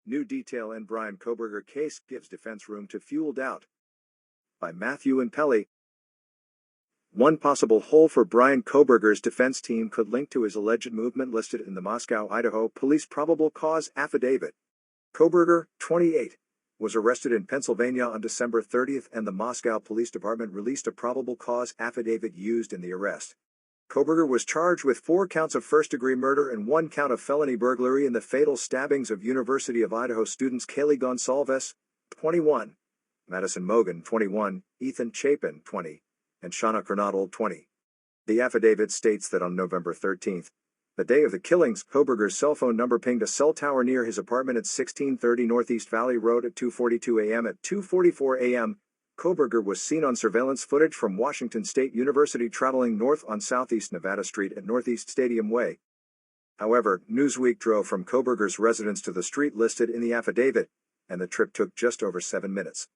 New detail in Bryan Kohberger case gives defense room to fuel doubt. By Matthew and Pelly. One possible hole for Bryan Kohberger's defense team could link to his alleged movement listed in the Moscow, Idaho police probable cause affidavit. Kohberger, 28, was arrested in Pennsylvania on December 30, and the Moscow Police Department released a probable cause affidavit used in the arrest. Kohberger was charged with 4 counts of first-degree murder and 1 count of felony burglary in the fatal stabbings of University of Idaho students Kaylee Gonsalves, 21, Madison Mogan, 21, Ethan Chapin, 20, and Shauna Kernodle, 20. The affidavit states that on November 13, the day of the killings, Kohberger's cell phone number pinged a cell tower near his apartment at 1630 Northeast Valley Road at 2:42 a.m. At 2:44 a.m., Kohberger was seen on surveillance footage from Washington State University traveling north on Southeast Nevada Street at Northeast Stadium Way. However, Newsweek drove from Kohberger's residence to the street listed in the affidavit, and the trip took just over 7 minutes.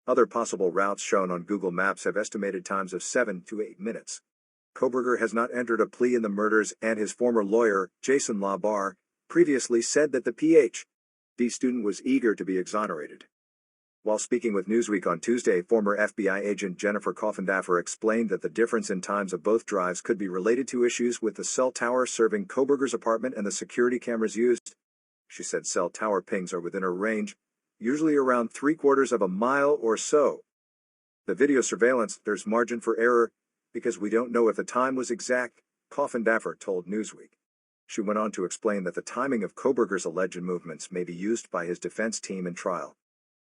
Other possible routes shown on Google Maps have estimated times of 7 to 8 minutes. Kohberger has not entered a plea in the murders, and his former lawyer, Jason LaBarre, previously said that the Ph.D. student was eager to be exonerated. While speaking with Newsweek on Tuesday, former FBI agent Jennifer Coffindaffer explained that the difference in times of both drives could be related to issues with the cell tower serving Kohberger's apartment and the security cameras used. She said cell tower pings are within a range, usually around 3/4 of a mile or so. The video surveillance, there's margin for error, because we don't know if the time was exact, Coffindaffer told Newsweek. She went on to explain that the timing of Kohberger's alleged movements may be used by his defense team in trial.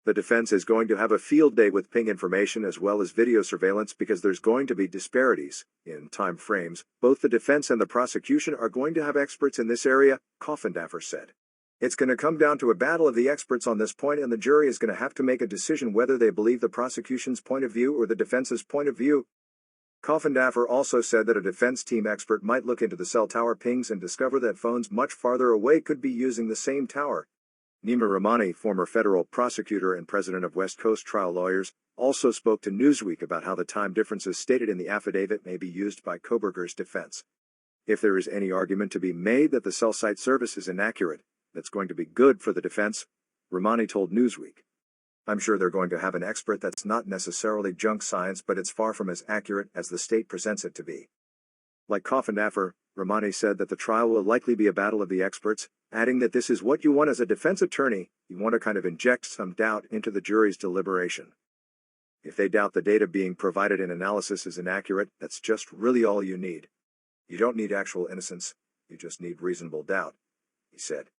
The defense is going to have a field day with ping information as well as video surveillance because there's going to be disparities in time frames. Both the defense and the prosecution are going to have experts in this area, Coffindaffer said. It's going to come down to a battle of the experts on this point, and the jury is going to have to make a decision whether they believe the prosecution's point of view or the defense's point of view. Coffindaffer also said that a defense team expert might look into the cell tower pings and discover that phones much farther away could be using the same tower. Nima Rahmani, former federal prosecutor and president of West Coast Trial Lawyers, also spoke to Newsweek about how the time differences stated in the affidavit may be used by Kohberger's defense. If there is any argument to be made that the cell site service is inaccurate, that's going to be good for the defense, Rahmani told Newsweek. I'm sure they're going to have an expert that's not necessarily junk science, but it's far from as accurate as the state presents it to be. Like Coffindaffer, Rahmani said that the trial will likely be a battle of the experts, adding that this is what you want as a defense attorney. You want to kind of inject some doubt into the jury's deliberation. If they doubt the data being provided in analysis is inaccurate, that's just really all you need. You don't need actual innocence, you just need reasonable doubt, he said.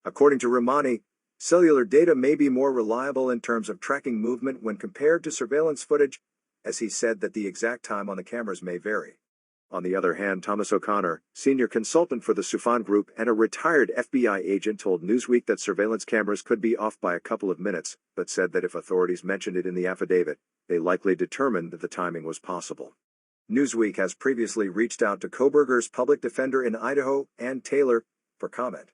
According to Rahmani, cellular data may be more reliable in terms of tracking movement when compared to surveillance footage, as he said that the exact time on the cameras may vary. On the other hand, Thomas O'Connor, senior consultant for the Soufan Group and a retired FBI agent, told Newsweek that surveillance cameras could be off by a couple of minutes, but said that if authorities mentioned it in the affidavit, they likely determined that the timing was possible. Newsweek has previously reached out to Kohberger's public defender in Idaho, Ann Taylor, for comment.